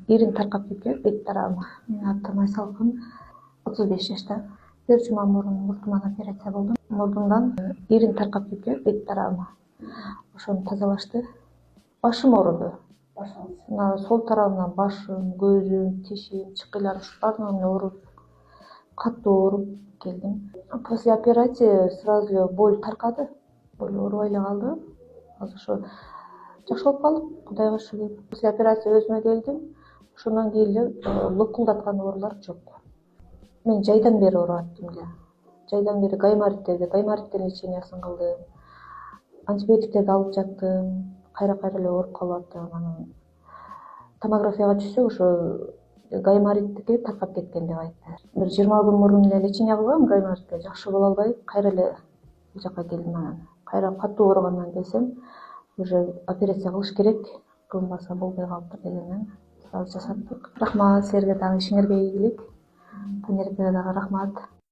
Ирин таркап кеткен бет тарабыма. Менин атым Айсалкын, 35 жашта. 4 жума мурун мурдуман операция болдум. Мурдумдан ирин таркап кеткен бет тарабыма. Ошону тазалашты. Башым ооруду. Мына сол тарабынан башым, көзүм, тишим, чыкыйларым баардыгы ооруп, катуу ооруп келдим. После операции сразу эле боль таркады. Боль оорубай эле калды. Азыр ошо жакшы болуп калдым, Кудайга шүгүр. После операция өзүмө келдим. Ошондон кийин эле локулдаткан оорулар жок. Мен жайдан бери ооруп аттым эле. Жайдан бери гаймориттин лечениясын кылдым. Антибиотиктерди алып жаттым. Кайра эле ооруп калып аттым. Анан томографияга түшсөк, ошо гаймориттики таркап кеткен деп айтты. Бир 20 күн мурун эле лечение кылгам гайморитке, жакшы боло албай, кайра эле бул жака келдим. Анан кайра катуу ооругандан келсем, уже операция кылыш керек, кылынбаса болбой калыптыр дегенден сразу жасаттык. Рахмат, силерге дагы ишиңерге ийгилик. Танерге дагы рахмат.